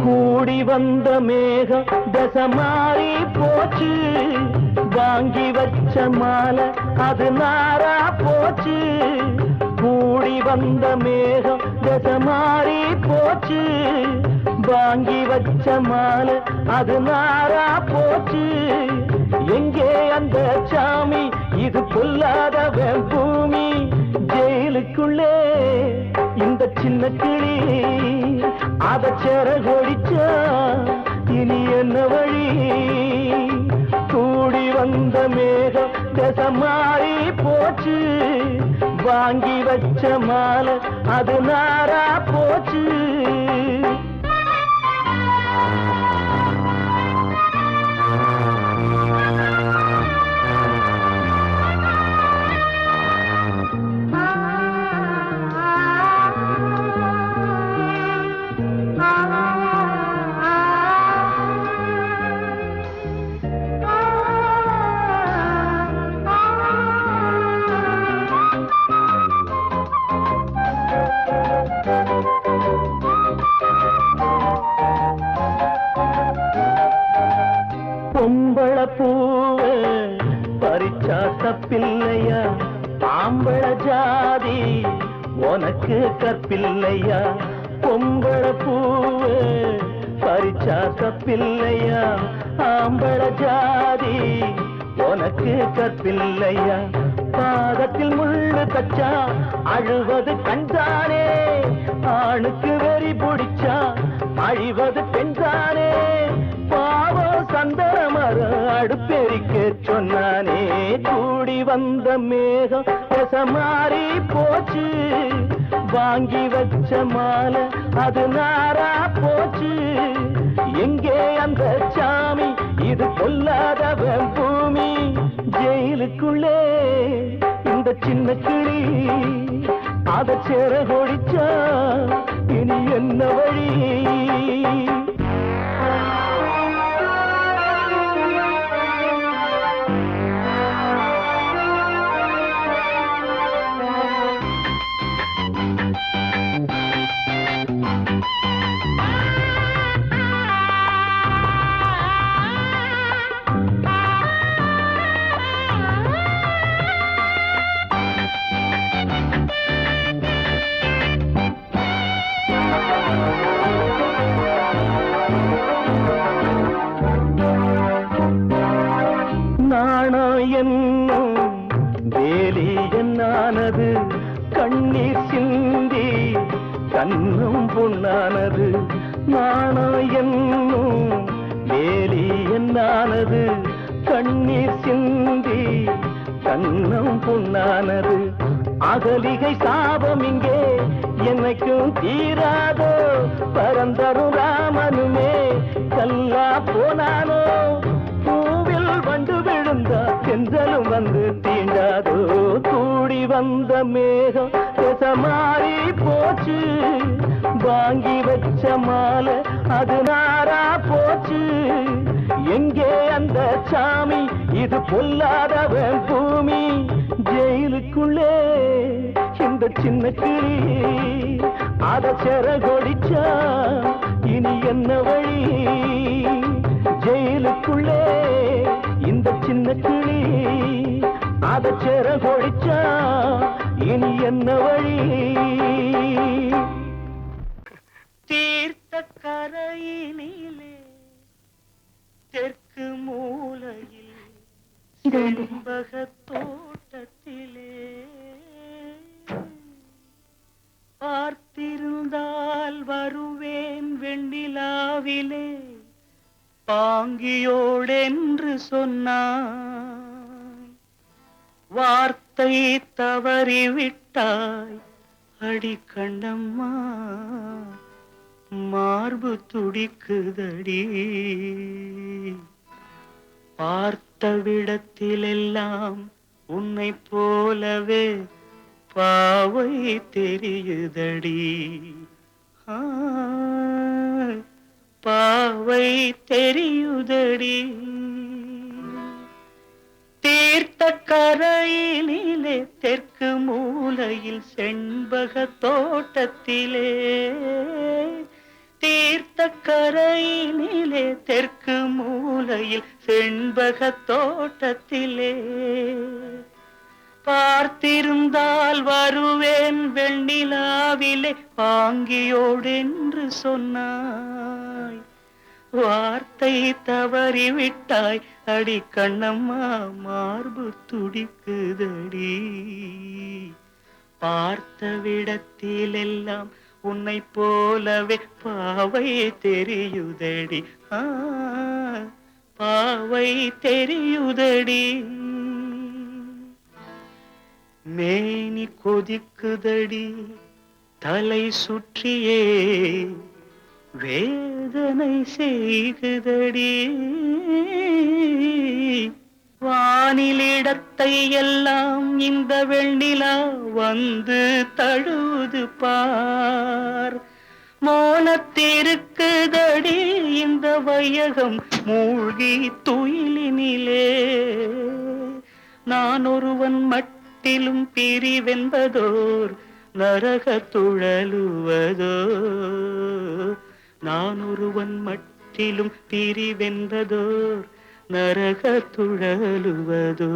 கூடி வந்த மேகம் தசை மாறி போச்சு, வாங்கி வச்ச மாலை அது நாரா போச்சு. கூடி வந்த மேகம் தசை மாறி போச்சு, வாங்கி வச்ச மாலை அது நாரா போச்சு. எங்கே அந்த சாமி, இது பொல்லாதவன் பூமி. ஜெயிலுக்குள்ளே இந்த சின்ன கிளி அத செரகொடிச்சா இனி என்ன வழி? கூடி வந்த மேகம் தசை மாறி போச்சு, வாங்கி வச்ச மாலை அது நாரா போச்சு. பொம்பள பூவ பறிச்சா தப்பில்லையா, ஆம்பள ஜாதி உனக்கு கற்பில்லையா. பொம்பள பூவ பறிச்சா தப்பில்லையா, ஆம்பள ஜாதி உனக்கு கற்பில்லையா. பாதத்தில் முள்ளு தச்சா அழுவது கண்தானே, ஆணுக்கு வெறி பிடிச்சா அழிவது பெண்தானே. பாவம் சந்தன மரம் அடுப்பெரிக்க சொன்னானே. கூடி வந்த மேகம் தசை மாறி போச்சு, வாங்கி வச்ச மாலை அது நாரா போச்சு. எங்கே அந்த சாமி, இது பொல்லாதவன் பூமி. ஜெயிலுக்குள்ளே இந்த சின்ன கிளி அத செரகொடிச்சா இனி என்ன வழி? என்னும் வேலி என்னானது, கண்ணீர் சிந்தி கண்ணும் பொன்னானது. நாணம் என்னும் வேலி என்னானது, கண்ணீர் சிந்தி கண்ணும் பொன்னானது. அகலிகை சாபம் இங்கே என்னைக்கும் தீராதோ, பரந்தரும் ராமனுமே கல்லா போனானோ. பூவில் வண்டு விழுந்தா செஞ்சலும் வந்து தீண்டாதோ. கூடி வந்த மேகம் தசை மாறி போச்சு, வாங்கி வச்ச மாலை அது நாரா போச்சு. எங்கே அந்த சாமி, இது பொல்லாதவன் பூமி. ஜெயிலுக்குள்ளே இந்த சின்ன கிளி அத செரகொடிச்சா இனி என்ன வழி? ஜெயிலுக்குள்ளே இந்த சின்ன கிளி அத செரகொடிச்சா இனி என்ன வழி? தீர்த்த கரையினிலே தெற்கு மூலையில் செண்பக தோட்டத்திலே பார்த்திருந்தால் வருவேன் வெண்ணிலாவிலே, பாங்கியோடென்று சொன்னாய். வார்த்தை தவறிவிட்டாய் அடி கண்ணம்மா, மார்பு துடிக்குதடி. பார்த்த விடத்திலெல்லாம் உன்னை போலவே பாவை தெரியுதடி. பாவை தெரியுதடி. தீர்த்த கரையினிலே தெற்கு மூலையில் செண்பக தோட்டத்திலே, தீர்த்த கரையினிலே தெற்கு மூலையில் செண்பக தோட்டத்திலே பார்த்திருந்தால் வருவேன் வெண்ணிலாவிலே பாங்கியோடென்று சொன்னாய். வார்த்தை தவறிவிட்டாய் அடி கண்ணம்மா, மார்பு துடிக்குதடி. பார்த்த விடத்திலெல்லாம் உன்னை போலவே பாவை தெரியுதடி. பாவை தெரியுதடி. மேனி கொதிக்குதடி தலை சுற்றியே வேதனை செய்குதடி. வானிலிடத்தை எல்லாம் இந்த வெண்ணிலா வந்து தழுது பார். மோனத்திருக்குதடி இந்த வையகம் மூழ்கி துயிலினிலே. நான் ஒருவன் மட்டிலும் பிரிவென்பதோர் நரக துழலுவதோ. நான் ஒருவன் மட்டிலும் பிரிவென்பதோர் நரக துழலுவதோ.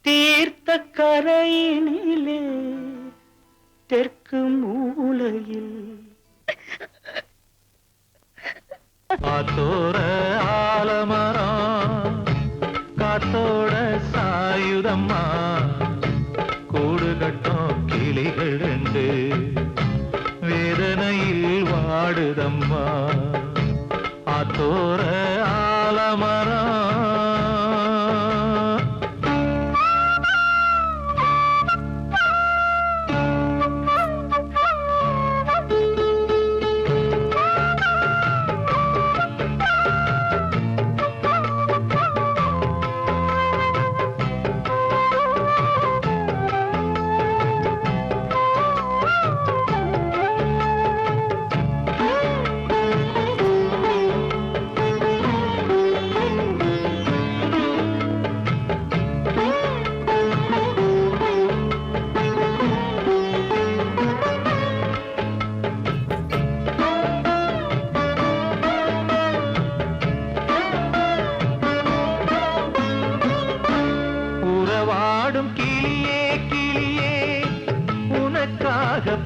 தீர்த்த கரையினிலே தெற்கு மூலையில் காத்தோர ஆலமரம் காத்தோட சாயுதம்மா, கூடு கட்டும் கிளிகள் ரெண்டு வேதனையில் வாடுதம்மா. ஆத்தோர ஆலமரம்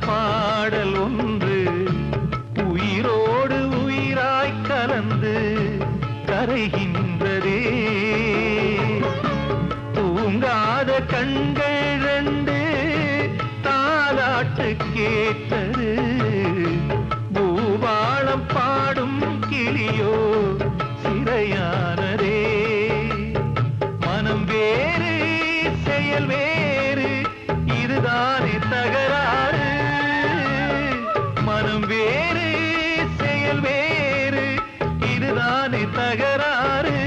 பாடல் ஒன்று உயிரோடு உயிராய் கலந்து கரைகின்றதே. தூங்காத கண்கள் ரெண்டு தாலாட்டு கேட்டது. பூபாளம் பாடும் கிளியோ சிறையானதே. மனம் வேறு செயல் வேறு இதுதானே தகராறு. மனம் வேறு செயல் வேறு இதுதானே தகராறு.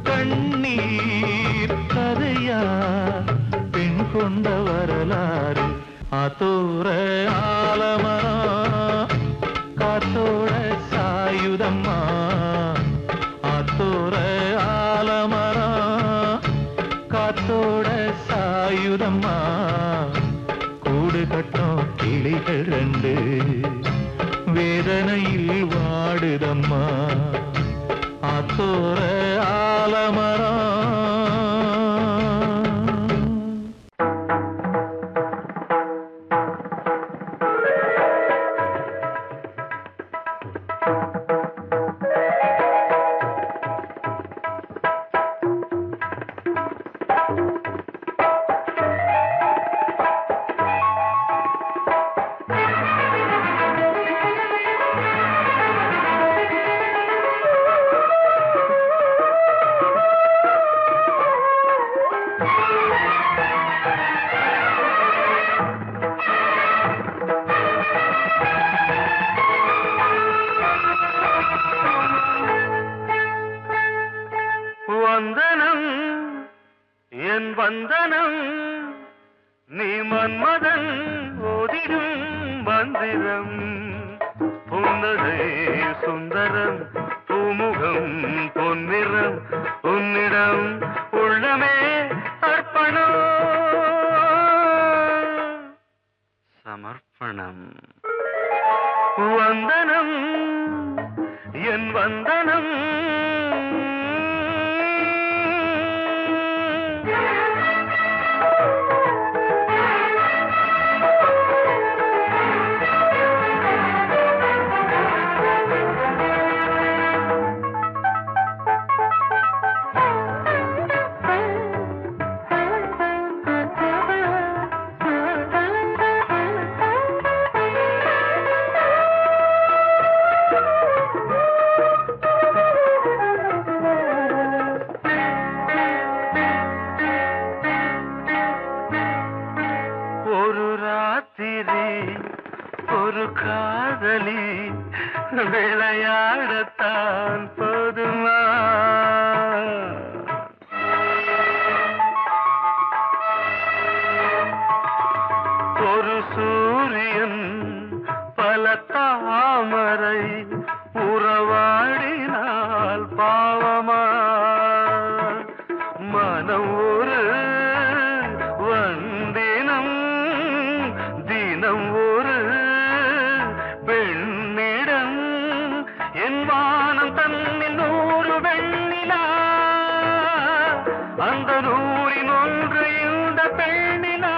கண்ணீர் கதையா பெண் கொண்ட வரலாறு. ஆத்தோர ஆலமரம் காத்தோட சாயுதம்மா. ஆத்தோர ஆலமரம் காத்தோட சாயுதம்மா, கூடு கட்டும் கிளிகள் ரெண்டு வேதனையில் வாடுதம்மா. ஆத்தோர ஆலமரம் வந்தனம் என் வந்தனம் நீ மன்மதன் ஓதிடும் மந்திரம். புன்னகை சுந்தரம் பூமுகம் பொன்னிறம் உன்னிடம் உள்ளமே அர்ப்பணம் சமர்ப்பணம். சமர்ப்பணம். வந்தனம் என் வந்தனம். ஒரு காதலி விளையாடத்தான் போதுமா? ஒரு சூரியன் பல தாமரை உறவாடினால் பாவமா? மனம் ஒரு வந்தினம் தினம் ஒரு பெண்ணிடம் என் வானம் தன்னில் 100 வெண்ணிலா அந்த 100இன் ஒன்று இந்த பெண்ணிலா.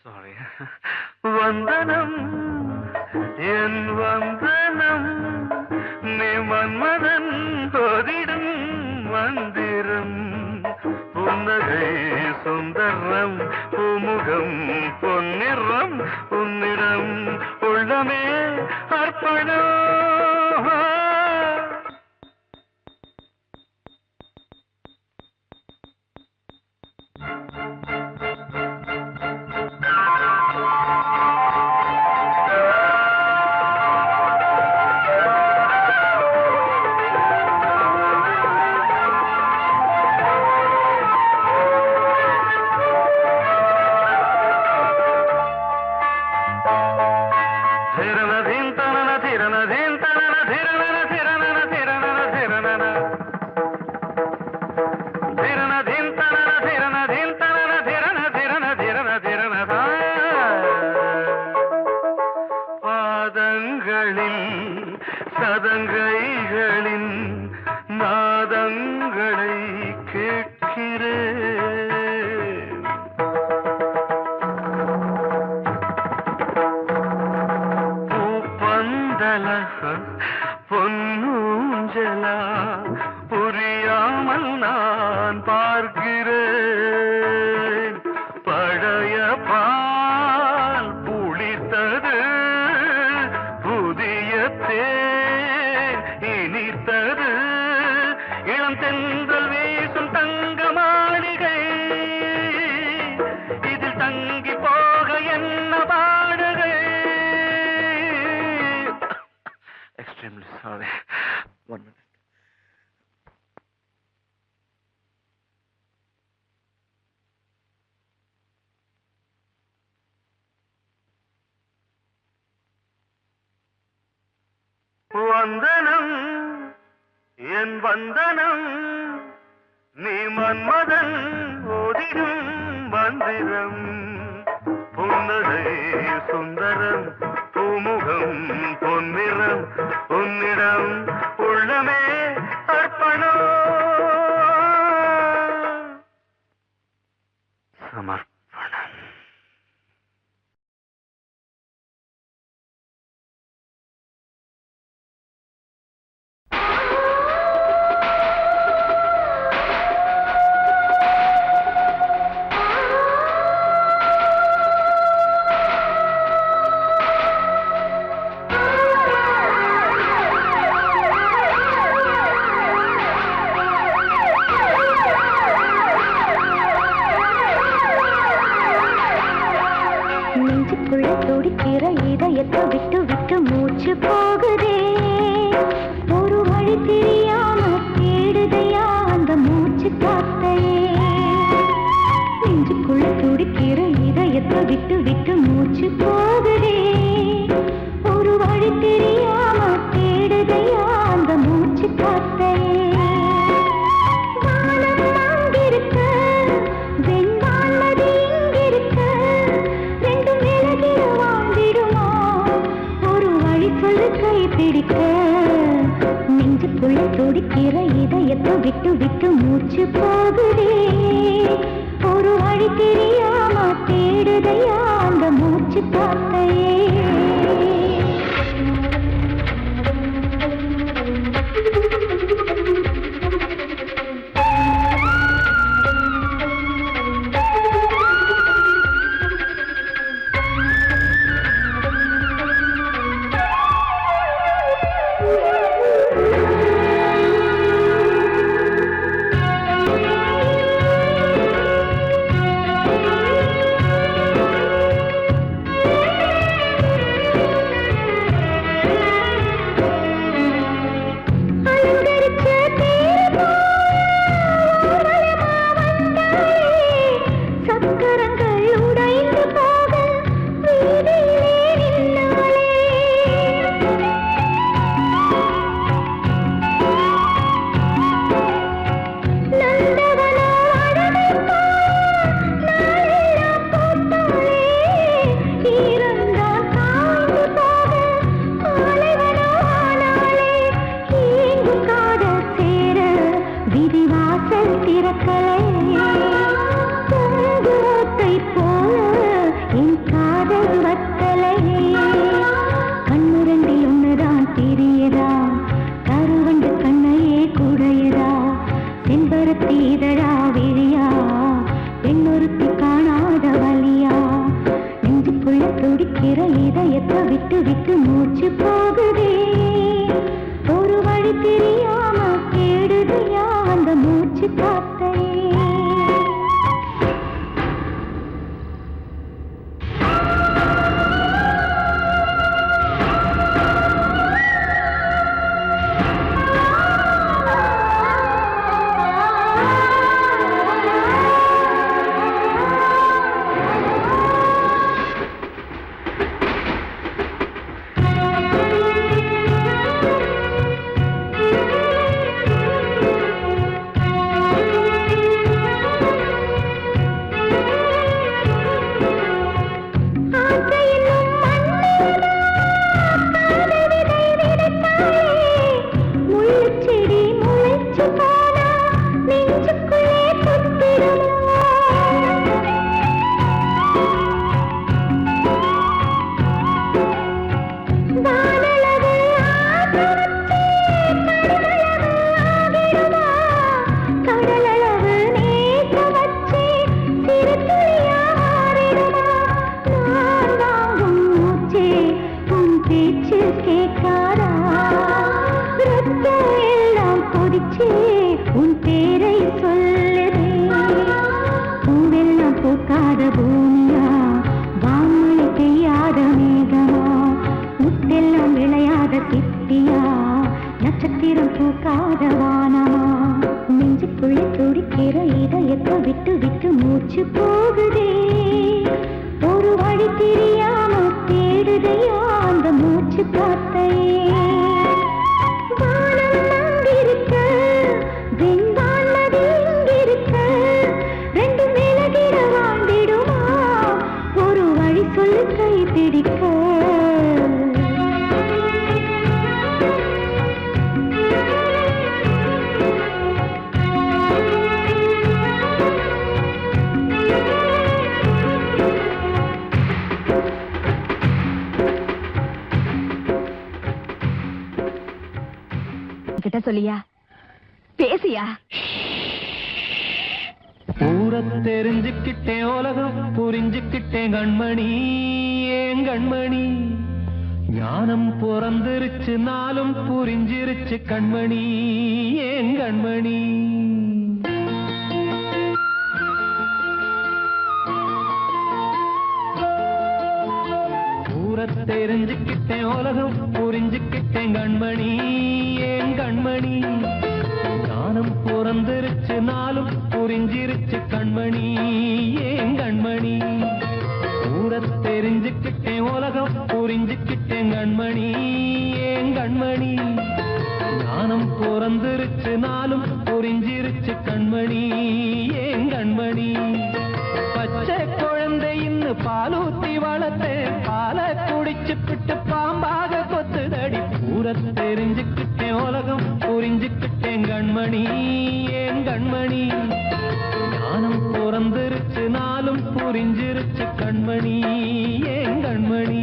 சாரி. வந்தனம் என் வந்தனம் நீ மன்மதன் போதிடும் மந்திரம். புன்னகை சுந்தரம் பூமுகம் பொன்னிறம் உன்னிடம் உள்ளமே அர்ப்பணம். பாதங்களில் சதங்கைகளின் நாதங்களை கேட்கிறேன். பூப்பந்தல பொன்னூஞ்சலா புரியாமல் நான் பார்க்கிறேன். பழைய பால் புளித்தது புதிய தேன் இனித்தது இளம் தென்றல் வீசும் தங்க மாளிகை இதில் தங்கி போக என்ன பாடுகை. Extremely sorry. 1 minute. வந்தனம் என் வந்தனம் நீ மன்மதன் ஓதிடும் மந்திரம். புன்னகை சுந்தரம் பூமுகம் பொன்னிறம் உன்னிடம் உள்ளமே அர்ப்பணம். சமர்ப்பணம். இதயத்தை விட்டு விட்டு மூச்சு போகுதே ஒரு வழி தெரியாம தேடுதையா அந்த மூச்சு காத்தையே இதயத்தை விட்டு விட்டு மூச்சு போகுதே ஒரு வழி தெரியாம தேடுதையா அந்த மூச்சு காத்தை உன் பேரை சொல்லுதே பூவெல்லாம் பூக்காத பூமியா வான்மழை பெய்யாத மேகமா முத்தெல்லாம் விளையாத சித்தியா நட்சத்திரம் பூக்காத வானமா நெஞ்சுக்குள்ளே துடிக்கிற இதயத்தை விட்டு விட்டு மூச்சு போகுதே ஒரு வழி தெரியாம தேடுதையா அந்த மூச்சு காத்தையே கிட்ட சொல்லியா பேசியா ஊரை தெரிஞ்சுக்கிட்டேன் உலகம் புரிஞ்சுக்கிட்டேன் கண்மணி ஏன் கண்மணி ஞானம் பிறந்திருச்சு நாளும் புரிஞ்சிருச்சு கண்மணி ஏன் கண்மணி ஊரை தெரிஞ்சுக்கிட்டேன் உலகம் புரிஞ்சுக்கிட்டேன் கண்மணி ஏன் கண்மணி ஞானம் பிறந்திருச்சு நாளும் புரிஞ்சிருச்சு கண்மணி ஏன் கண்மணி ஊரை தெரிஞ்சுக்கிட்டேன் உலகம் புரிஞ்சுக்கிட்டேன் கண்மணி ஏன் கண்மணி ஞானம் பிறந்திருச்சு நாளும் புரிஞ்சிருச்சு கண்மணி ஏன் கண்மணி பச்சை குழந்தை இன்னும் பாலூத்தி வளர்த்தேன் பாலை குடிச்சு பிட்டு பாம்பாக கொத்துதடி ஊரை தெரிஞ்சுக்கிட்டேன் உலகம் புரிஞ்சுக்கிட்டேங்க கண்மணி ஏன் கண்மணி ஞானம் பிறந்திருச்சு நாளும் புரிஞ்சிருச்சு கண்மணி ஏன் கண்மணி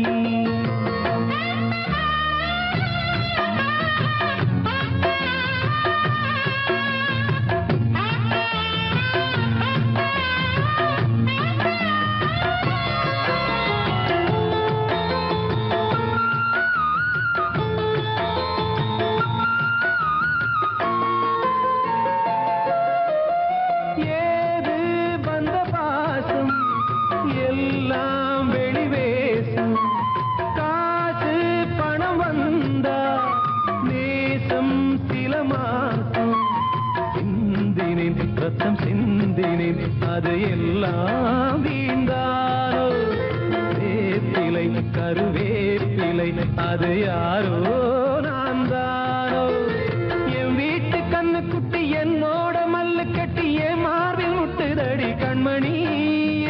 அது எல்லாம் வீண்டானோ வேப்பிலை கருவேப்பிலை அது யாரோ நான் தானோ என் வீட்டு கண்ணு குட்டி என்னோட மல்லு கட்டி என் மார்பில் முட்டுதடி கண்மணி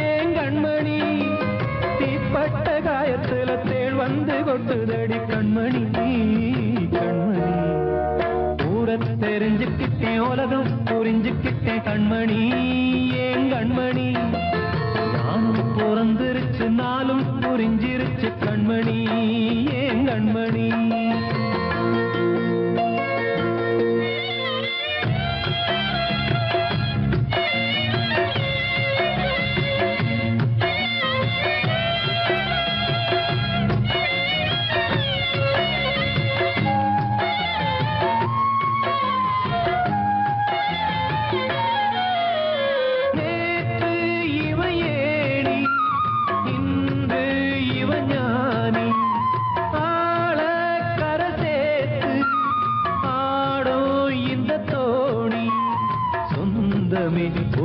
ஏன் கண்மணி தீப்பட்ட காயத்துல தேள் வந்து கொட்டுதடி கண்மணி கண்மணி தெரிஞ்சுக்கிட்டேன் உலகம் புரிஞ்சுக்கிட்டேன் கண்மணி ஏன் கண்மணி நானும் பிறந்திருச்சு நாளும் புரிஞ்சிருச்சு கண்மணி ஏன் கண்மணி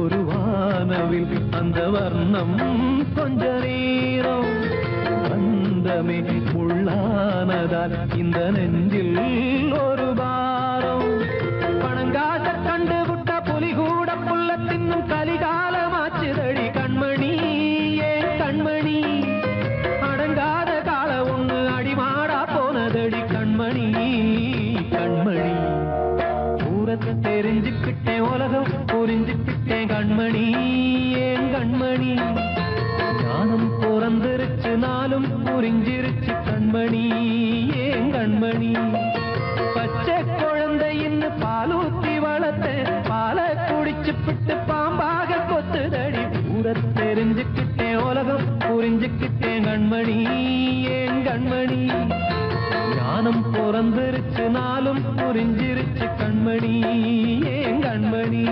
ஒரு வானவில் அந்த வர்ணம் கொஞ்ச நேரம் வந்தமே உள்ளானதால் இந்த நெஞ்சில் ஒரு பாரம் பணங்காச கண்டு விட்ட புலி கூட புல்ல தின்னும் கலிகாலமாச்சுதடி கண்மணி ஏன் கண்மணி அடங்காத கால ஒண்ணு அடிமாடா போனதடி கண்மணி கண்மணி ஊரத்தை தெரிஞ்சுக்கிட்டேன் உலகம் புரிஞ்சுக்கிட்டேன் கண்மணி ஏன் கண்மணி ஞானம் பிறந்திருச்சு நாளும் புரிஞ்சிருச்சு கண்மணி ஏன் கண்மணி பச்சை குழந்தையின்னு பாலூத்தி வளர்த்த பாலை குடிச்சு பிட்டு பாம்பாக கொத்துதடி ஊர தெரிஞ்சுக்கிட்டேன் உலகம் புரிஞ்சுக்கிட்டேன் கண்மணி ஏன் கண்மணி ஞானம் பிறந்திருச்சு நாளும் புரிஞ்சிருச்சு கண்மணி ஏன் கண்மணி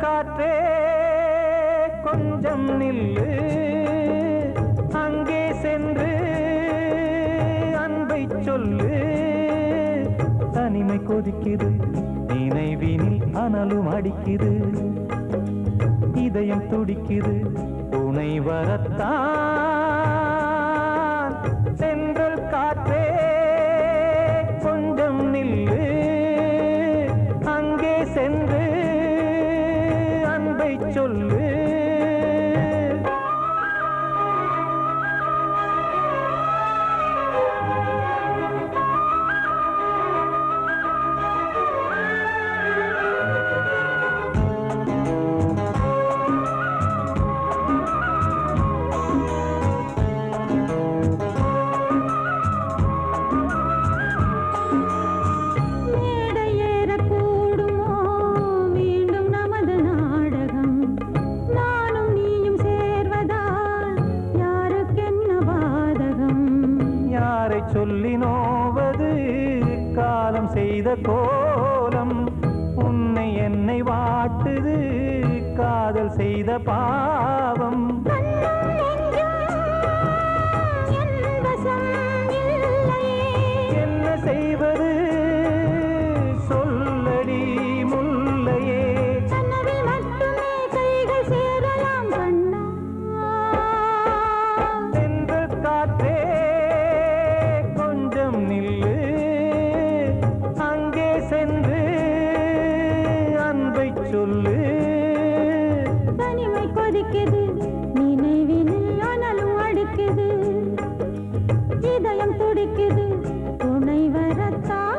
காற்றே கொஞ்சம் நில்லு அங்கே சென்று அன்பை சொல்லு தனிமை கொதிக்குது நினைவினில் அனலும் அடிக்குது இதயம் துடிக்குது துணை வரத்தான் சென்றல் காற்றே கொஞ்சம் நில்லு அங்கே சென்று அன்பை சொல்லு சொல்லி நோவது காலம் செய்த கோலம். உன்னை என்னை வாட்டுது காதல் செய்த பாவம். என்ன செய்வது சொல்லடி முல்லையே. சென்ற காற்றே கொஞ்சம் நில்லு, அங்கே சென்று அன்பை சொல்லு. தனிமை கொதிக்குது நினைவினில் அனலும் அடிக்குது, இதயம் துடிக்குது துணை வரத்தான்.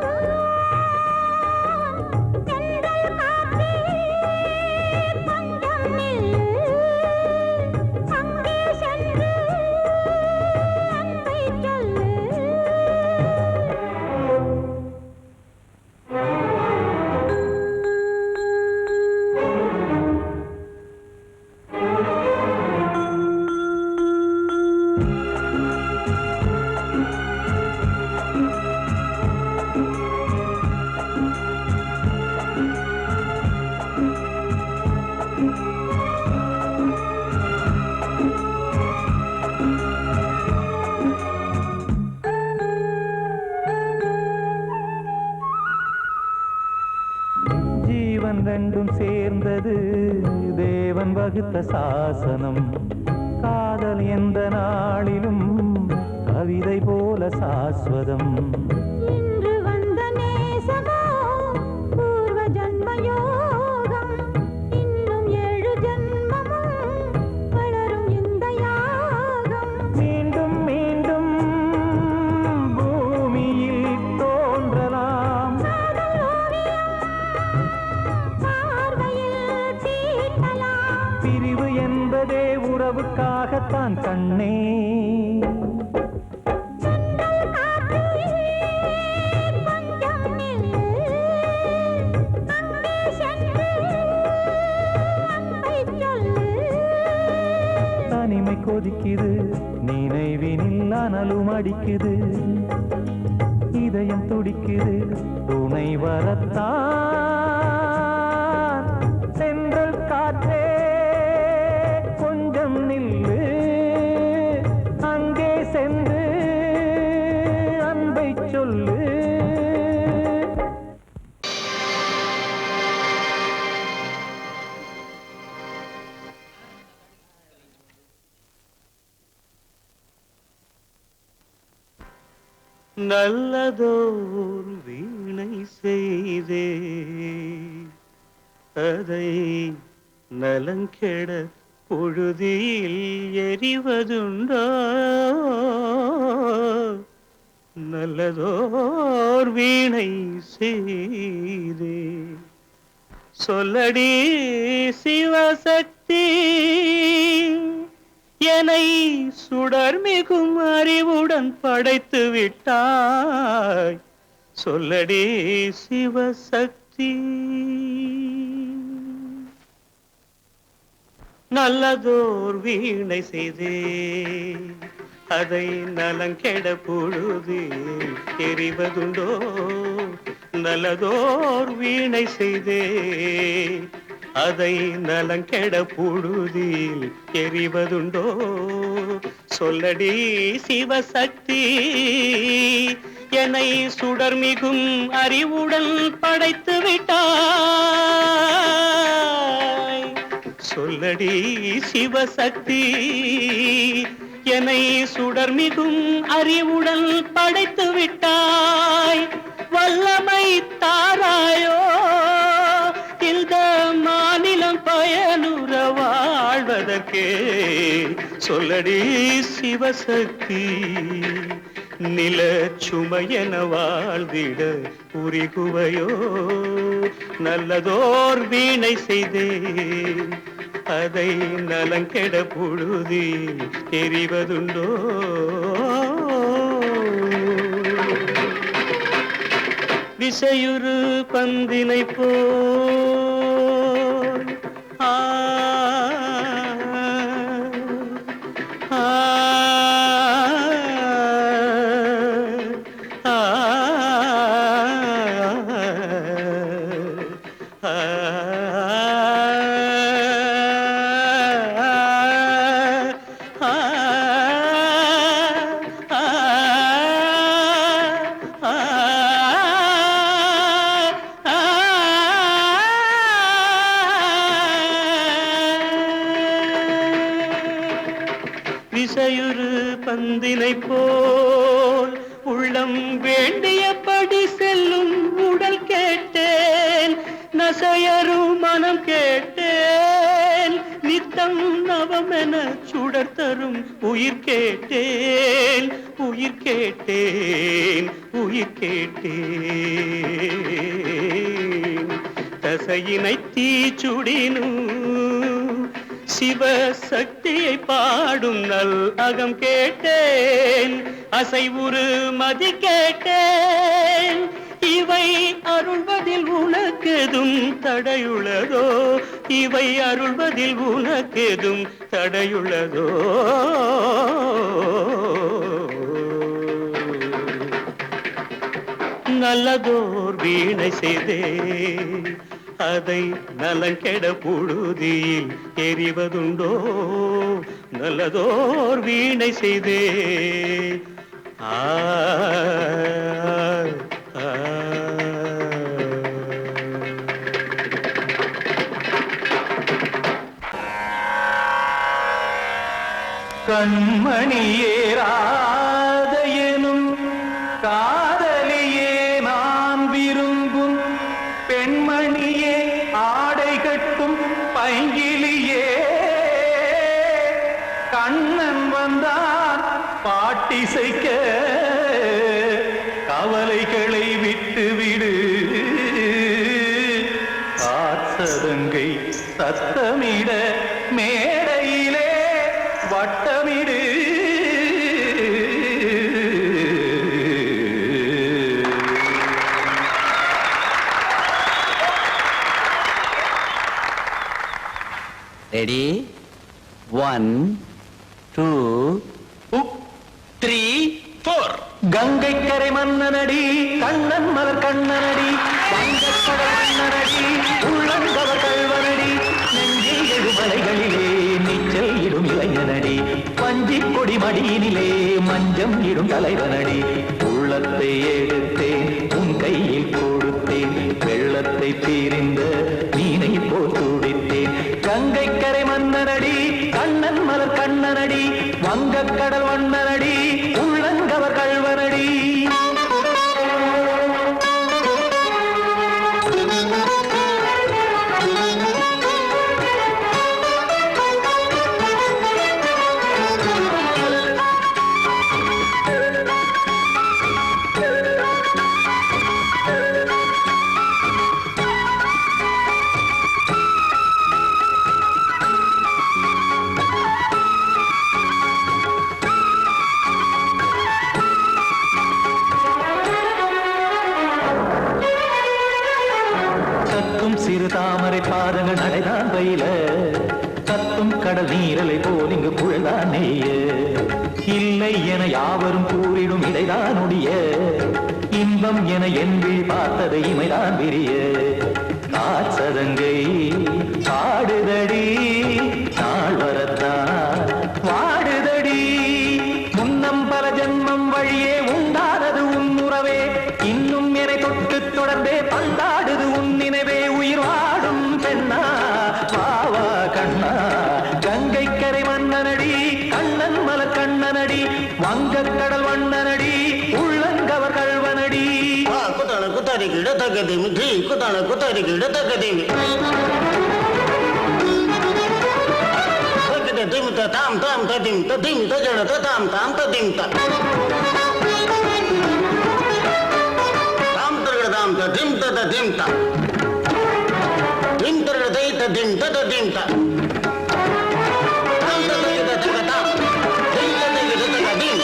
ஜீவன் ரெண்டும் சேர்ந்தது தேவன் வகுத்த சாசனம். காதல் எந்த நாளிலும் கவிதை போல சாஸ்வதம். இன்று வந்த நேசமோ பூர்வ ஜன்மயோகம், இன்னும் 7 ஜன்மமும் வளரும் இந்த யாகம். மீண்டும் மீண்டும் பூமியில் தோன்றலாம், பார்வையில் தீட்டலாம். பிரிவு என்பதே உறவுக்காகத்தான் கண்ணே. தனிமை கொதிக்குது நினைவினில் அனலும் அடிக்குது, இதயம் துடிக்குது துணை வரத்தான். சென்றல் காற்றே கொஞ்சம் நில்லு, அங்கே சென்று அன்பை சொல்லு. நல்லதோர் வீணை செய்தே அதை நலங்கெட பொழுதில் எறிவதுண்டோ. நல்லதோர் வீணை செய்தே சொல்லடி சிவசக்தி, என்னை சுடர்மிகும் அறிவுடன் படைத்து விட்டாய். சொல்லடி சிவசக்தி. நல்லதோர் வீணை செய்தே அதை நலங்கெட பொழுது எறிவதுண்டோ. நல்லதோர் வீணை செய்தே அதை நலங்கெட பொழுதில் எறிவதுண்டோ. சொல்லடி சிவசக்தி, என்னை சுடர்மிகும் அறிவுடன் படைத்து விட்டாய். சொல்லடி சிவசக்தி, என்னை சுடர்மிகும் அறிவுடன் படைத்து விட்டாய். வல்லமை தாராயோ இந்த மாநிலம் பயனுற வாழ்வதற்கே. சொல்லடி சிவசக்தி, நில சுமையென வாழ்ந்திட உரிகுவையோ. நல்லதோர் வீணை செய்தே அதை நலங்கெட பொழுதி எறிவதுண்டோ. விசையுறு பந்தினை போல் திசையுறு பந்தினை போல் உள்ளம் வேண்டியபடி செல்லும் உடல் கேட்டேன், நசையரும் மனம் கேட்டேன், நித்தம் நவமென சுடர் தரும் உயிர் கேட்டேன், உயிர் கேட்டேன், உயிர் கேட்டேன். தசையினை தீச்சுடினும் சிவசக்தியை பாடும் நல் அகம் கேட்டேன், அசைவுறு மதி கேட்டேன். இவை அருள்வதில் உனக்கெதும் தடையுள்ளதோ, இவை அருள்வதில் உனக்கெதும் தடையுள்ளதோ? நல்லதோர் வீணை செய்தே அதை நலங்கெட புழுதியில் எறிவதுண்டோ, நல்லதோர் வீணை செய்தே. ஆ கண்மணியேராத எனும் காதலியே நான் விரும்பும் பெண்மணியே, ஆடை கட்டும் பைங்கிலியே, கண்ணன் வந்தான் பாட்டிசைக்க கவலைகளை விட்டுவிடு, ஆசதங்கை சத்தமிட மேடையிலே வட்டமிடு. ரெடி 1 2 3 4. கங்கை கரை மன்னனடி கண்ணன் மலர் கண்ணனடி, வங்கக்கடல் மன்னனடி உள்ளங்கவர் கல்வனடி, நெஞ்சில் எழுமலைகளிலே நீச்சல் இடும் இளைஞனடி, வஞ்சிக் கொடி மடியினிலே மஞ்சம் இடும் தலைவனடி. உள்ளத்தை எடுத்தேன் உன் கையில் கொடுத்தேன், வெள்ளத்தை பிரிந்த மீனை போல் துடித்தேன். கங்கை கரை மன்னனடி கண்ணன் மலர் கண்ணனடி, வங்கக்கடல் வண்ணனடி உள்ளங்கவர் கல்வனடி. சிறு தாமரை பாதங்கள் நடைதான் பயில, கத்தும் கடல் நீரலை போல் இங்கு புழல்தான் நெய்ய, இல்லை என யாவரும் கூறிடும் இடைதான் உடைய, இன்பம் என என்பில் பார்த்ததை இமைதான் விரிய. காசதங்கை பாடுதடி நாள் வரத்தான் வாடுதடி, முன்னம் பல ஜன்மம் வழியே உண்டானது உன் உறவே, இன்னும் என்னை தொட்டு தொடர்ந்தே பந்தாடுது உன் நினைவே. உயிர் வாடும் பெண்ணா பாவா கண்ணா, கங்கை கரை மன்னனடி கண்ணன் மலர் கண்ணனடி, வங்கக்கடல் வண்ணனடி உள்ளங்கவர் கல்வனடி. குத்தான குத்தாரிக்கு இடத்தக்கதேமி டி குத்தான குத்தாரிக்கு இடத்தக்கதேமி ததிம் தாம் தாம் ததிம் ததிம் தஜன தாம் தாம் ததிம் தாம் தாம் ததிம் ததிம் தாம் திம் தரதை ததிம் ததிம் தாம் தாம் ததை ததை தாம் திம் ததை ததிம்.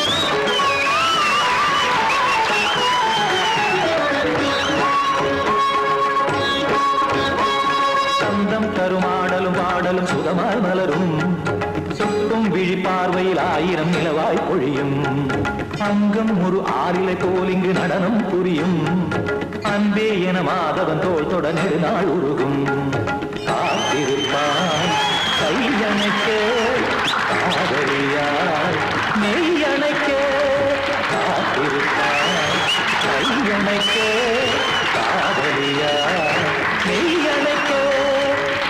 சந்தம் கருமாடலும் பாடலும் சுகமாய் மலரும், சுட்டும் விழி பார்வையில் ஆயிரம் நிலவாய் பொழியும், அங்கம் ஒரு ஆறிலை போல் இங்கு நடனம் புரியும், அன்பே என மாதவன் தோள் தொட நெடுநாள் உருகும். காத்திருப்பான் கையணைக்க காதலியார் மெய்யணைக்க, காத்திருப்பான் கையணைக்க காதலியார் மெய்யணைக்க.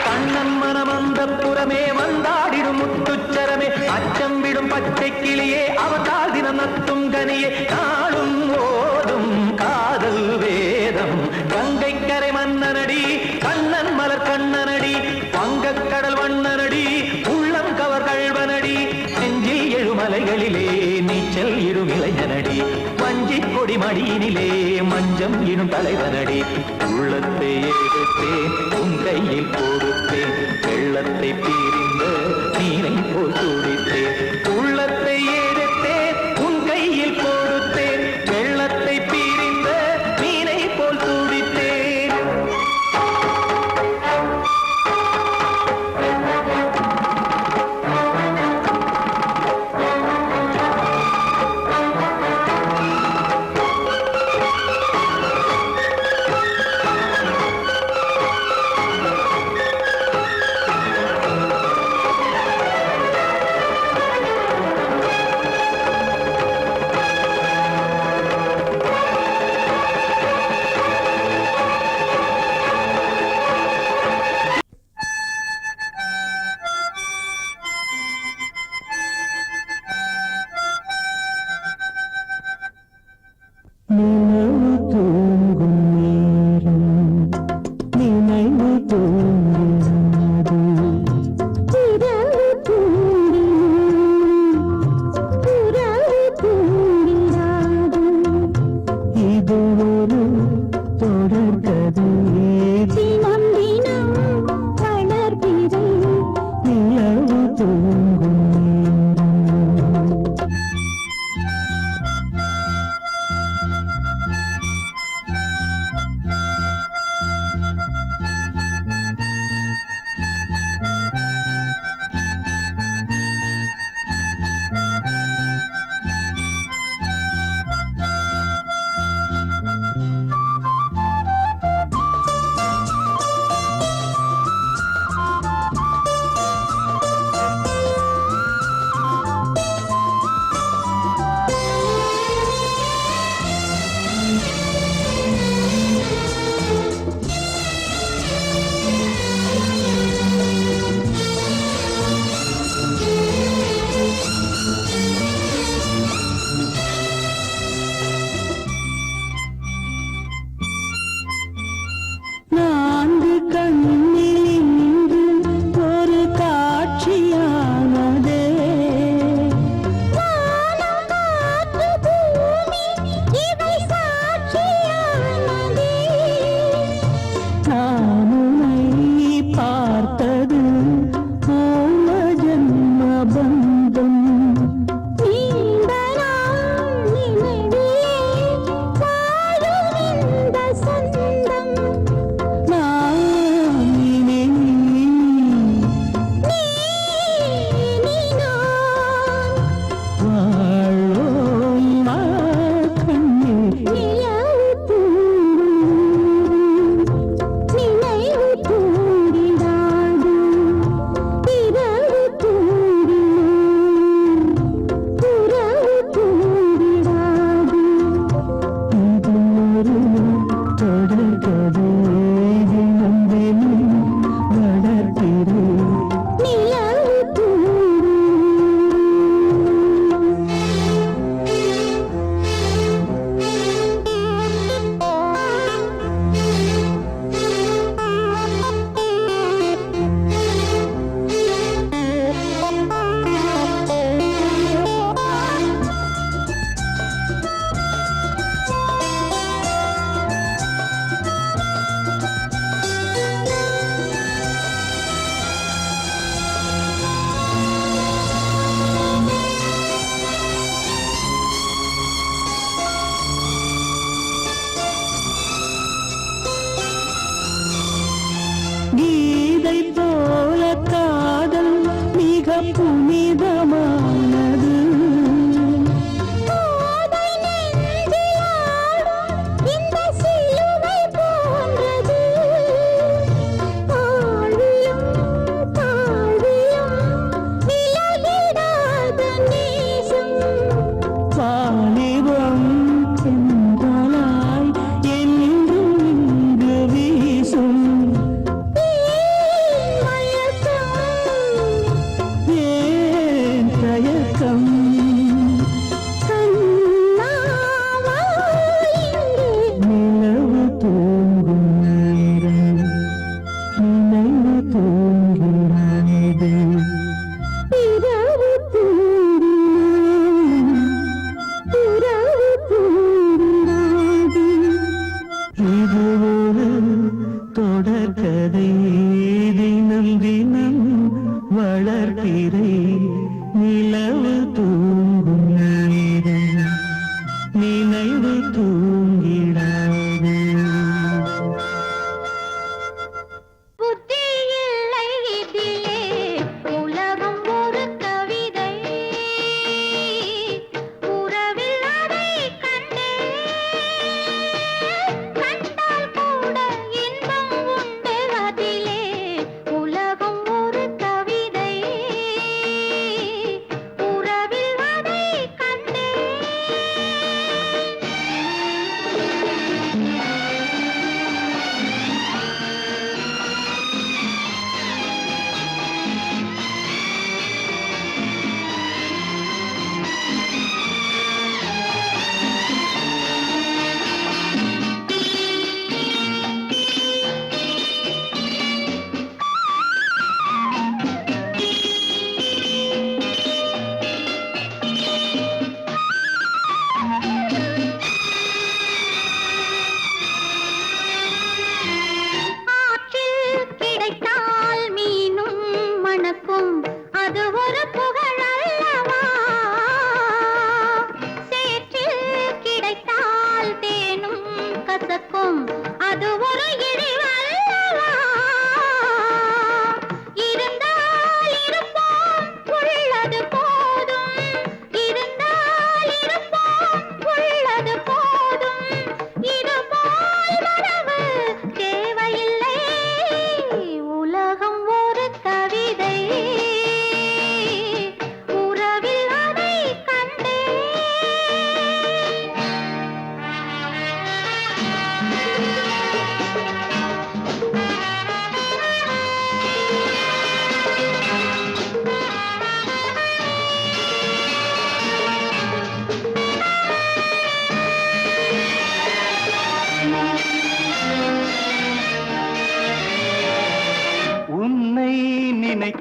கண்ணன் மனம் அந்த புறமே வந்தாடிடும் முத்துச்சரமே, அச்சம் விடும் பச்சை கிளியே அவதால் தினம் நத்தும் கனியே நாளும் ஓதும் காதல் வேதம் கங்கை கரை மன்னனடி கண்ணன் மலர் கண்ணனடி வங்கக் கடல் வண்ணனடி உள்ளம் கவர் கழ்வனடி நெஞ்சில் எழுமலைகளிலே நீச்சல் இடும் இளைஞனடி வஞ்சி கொடி மடியினிலே மஞ்சம் இடும் தலைவனடி உள்ளத்தை எடுத்தேன் உன் கையில் கொடுத்தேன் வெள்ளத்தை பிரிந்த நீரை போல் துடித்தேன் உள்ளத்தை எடுத்தேன் உன் கையில் கொடுத்தேன் வெள்ளத்தை பிரிந்த நீரை போல் துடித்தேன்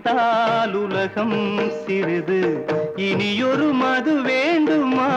குடித்தால் உலகம் சிறிது இனியொரு மது வேண்டுமா